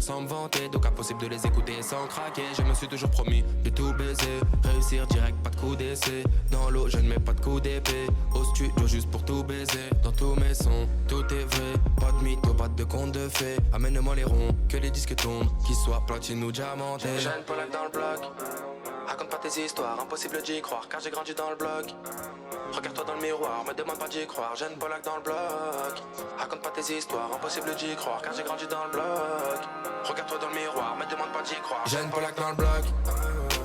sans me vanter, donc impossible de les écouter sans craquer. Je me suis toujours promis de tout baiser, réussir direct, pas de coup d'essai. Dans l'eau, je ne mets pas de coup d'épée. Au studio juste pour tout baiser. Dans tous mes sons, tout est vrai. Pas de mytho, pas de conte de fées. Amène-moi les ronds, que les disques tombent, qu'ils soient platine ou diamantés. Jeune Polak dans le bloc. Raconte pas tes histoires, impossible d'y croire car j'ai grandi dans le bloc. Regarde-toi dans le miroir, me demande pas d'y croire, jeune Polak dans le bloc. Raconte pas tes histoires, impossible d'y croire car j'ai grandi dans le bloc. Regarde-toi dans le miroir, me demande pas d'y croire, jeune Polak dans le bloc.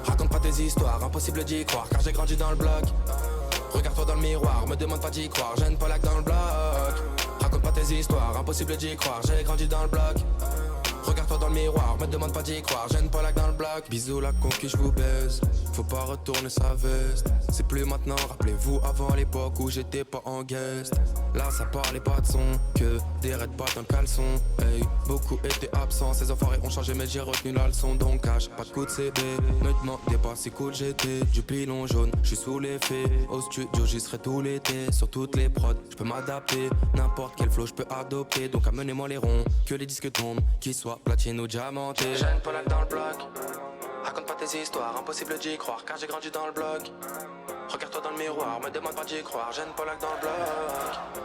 Raconte pas tes histoires, impossible d'y croire car j'ai grandi dans le bloc. Regarde-toi dans le miroir, me demande pas d'y croire, jeune Polak dans le bloc. Raconte pas tes histoires, impossible d'y croire, j'ai grandi dans le bloc. Regarde-toi dans le miroir, me demande pas d'y croire, jeune Polak dans le bloc. Bisous la conquis, je vous baise, faut pas retourner sa veste. C'est plus maintenant, rappelez-vous avant l'époque où j'étais pas en guest. Là ça parlait pas de son, que des raids pas dans le caleçon. Hey, beaucoup étaient absents, ces enfoirés ont changé mais j'ai retenu la leçon. Donc cash, pas de coup de CB, me demandez pas si cool j'étais. Du pilon jaune, je suis sous l'effet. Au studio j'y serai tout l'été, sur toutes les prods, je peux m'adapter. N'importe quel flow je peux adopter, donc amenez-moi les ronds, que les disques tombent, qu'ils soient platine ou diamanté. Jeune Polak dans le bloc. Raconte pas tes histoires, impossible d'y croire car j'ai grandi dans le bloc. Regarde-toi dans le miroir, me demande pas d'y croire, jeune Polak dans le bloc.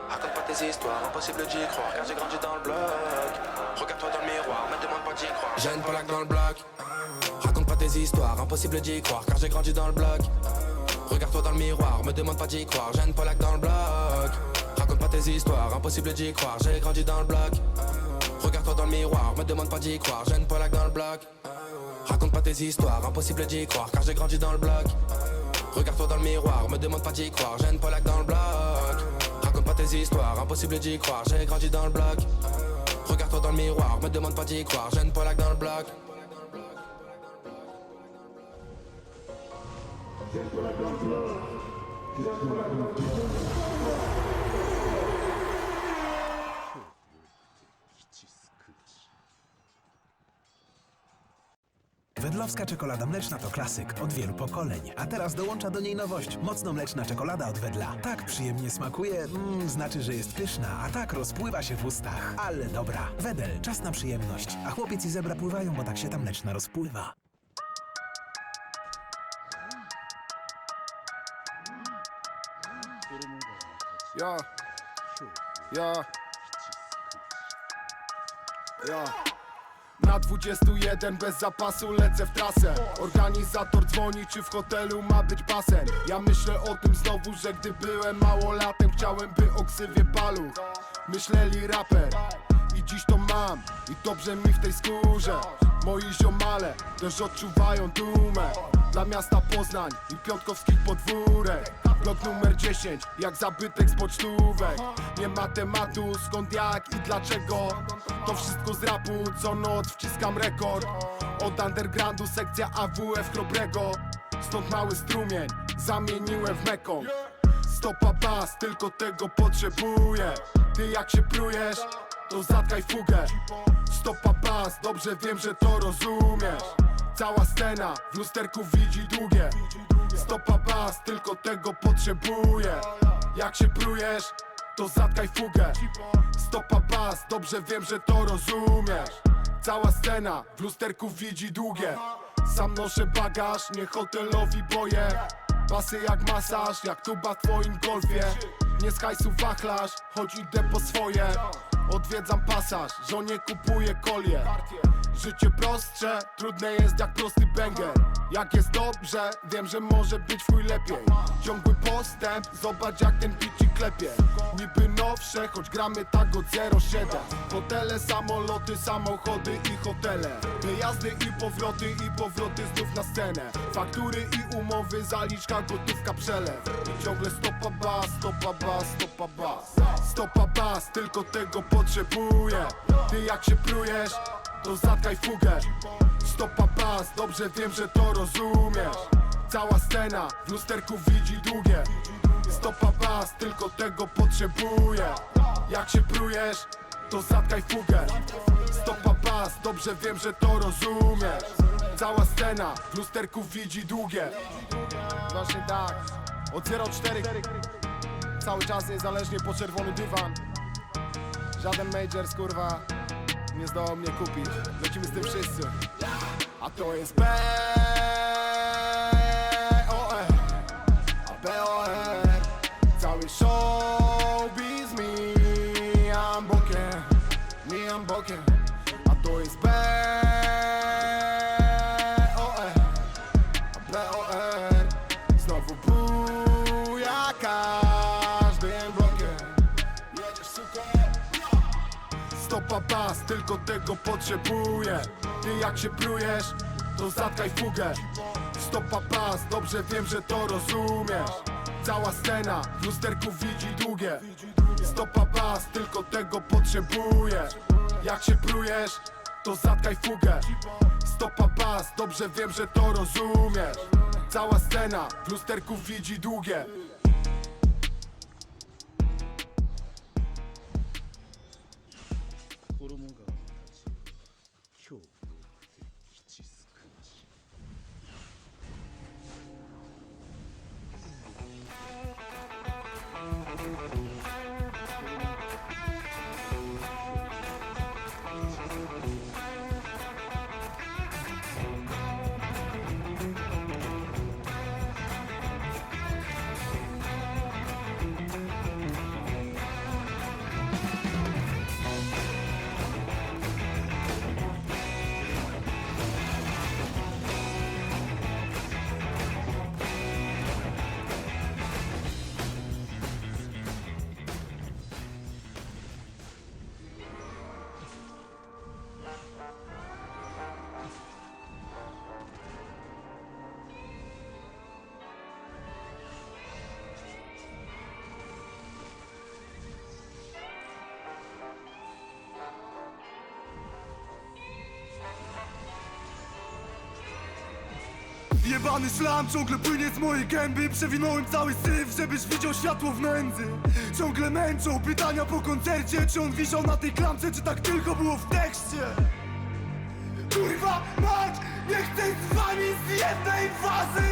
Raconte pas tes histoires, impossible d'y croire car j'ai grandi dans le bloc. Regarde-toi dans le miroir, me demande pas d'y croire, jeune Polak dans le bloc. Raconte pas tes histoires, impossible d'y croire car j'ai grandi dans le bloc. Regarde-toi dans le miroir, me demande pas d'y croire, jeune Polak dans le bloc. Raconte pas tes histoires, impossible d'y croire, j'ai grandi dans le bloc. Regarde-toi dans le miroir, me demande pas d'y croire, jeune Polak dans le bloc. Raconte pas tes histoires, impossible d'y croire car j'ai grandi dans le bloc. Regarde-toi dans le miroir, me demande pas d'y croire, jeune Polak dans le bloc. Raconte pas tes histoires, impossible d'y croire, j'ai grandi dans le bloc. Regarde-toi dans le miroir, me demande pas d'y croire, jeune Polak dans le bloc. Wedlowska czekolada mleczna to klasyk od wielu pokoleń. A teraz dołącza do niej nowość. Mocno mleczna czekolada od Wedla. Tak przyjemnie smakuje, znaczy, że jest pyszna, a tak rozpływa się w ustach. Ale dobra. Wedel, czas na przyjemność. A chłopiec i zebra pływają, bo tak się ta mleczna rozpływa. Na 21 bez zapasu lecę w trasę. Organizator dzwoni, czy w hotelu ma być basen. Ja myślę o tym znowu, że gdy byłem małolatem, chciałem, by o ksywie paluch myśleli raper. I dziś to mam i dobrze mi w tej skórze. Moi ziomale też odczuwają dumę. Dla miasta Poznań i piotrkowskich podwórek. Blok numer 10, jak zabytek z pocztówek. Nie ma tematu, skąd, jak i dlaczego. To wszystko z rapu, co noc wciskam rekord. Od undergroundu sekcja AWF Chrobrego. Stąd mały strumień, zamieniłem w Mekong. Stopa bas, tylko tego potrzebuję. Ty jak się prujesz, to zatkaj fugę. Stopa bas, dobrze wiem, że to rozumiesz. Cała scena w lusterku widzi długie. Stopa bas, tylko tego potrzebuję. Jak się prujesz, to zatkaj fugę. Stopa bas, dobrze wiem, że to rozumiesz. Cała scena w lusterku widzi długie. Sam noszę bagaż, nie hotelowi boję. Basy jak masaż, jak tuba w twoim golfie. Nie z hajsu wachlarz, choć idę po swoje. Odwiedzam pasaż, żonie kupuję kolie. Życie prostsze, trudne jest jak prosty banger. Jak jest dobrze, wiem, że może być w chuj lepiej. Ciągły postęp, zobacz jak ten bicik klepie. Niby nowsze, choć gramy tak od 07. Hotele, samoloty, samochody i hotele. Wyjazdy i powroty znów na scenę. Faktury i umowy, zaliczka, gotówka, przelew. I ciągle stopa bas, stopa bas, stopa bas. Stopa bas, tylko tego potrzebuję. Ty jak się prujesz, to zatkaj fugę. Stopa bas, dobrze wiem, że to rozumiesz. Cała scena w lusterku widzi długie. Stopa bas, tylko tego potrzebuję. Jak się prujesz, to zatkaj fugę. Stopa bas, dobrze wiem, że to rozumiesz. Cała scena w lusterku widzi długie. Właśnie tak, od 04 cały czas niezależnie po czerwony dywan. Żaden majors, kurwa, nie zdołał mnie kupić. Lecimy z tym wszyscy. A to jest B O R, a B O R. Cały showbiz mijam bokiem, a to jest B O R, a B O R. Znowu buja każdym blokiem. Jedziesz suko. Stopa bas, tylko tego potrzebuję. Ty jak się plujesz, to zatkaj fugę. Stopa bas, dobrze wiem, że to rozumiesz. Cała scena w lusterku widzi długie. Stopa bas, tylko tego potrzebuję. Jak się plujesz, to zatkaj fugę. Stopa bas, dobrze wiem, że to rozumiesz. Cała scena w lusterku widzi długie. Jebany szlam ciągle płynie z mojej gęby. Przewinąłem cały syf, żebyś widział światło w nędzy. Ciągle męczą pytania po koncercie. Czy on wisiał na tej klamce, czy tak tylko było w tekście? Kurwa mać, nie chcę z wami z jednej fazy.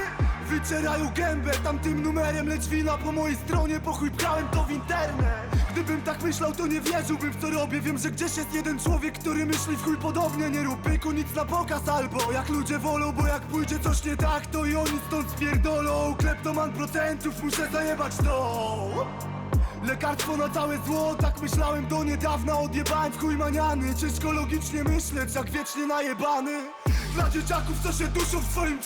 Wycierają gębę tamtym numerem, lecz wina po mojej stronie. Po chuj pchałem to w internet. Gdybym tak myślał, to nie wierzyłbym w co robię. Wiem, że gdzieś jest jeden człowiek, który myśli w chuj podobnie. Nie rób pyku, nic na pokaz, albo jak ludzie wolą. Bo jak pójdzie coś nie tak, to i oni stąd spierdolą. Kleptoman procentów, muszę zajebać to. Lekarstwo na całe zło, tak myślałem do niedawna. Odjebałem w chuj maniany. Ciężko logicznie myśleć, jak wiecznie najebany. Dla dzieciaków, co się duszą w swoim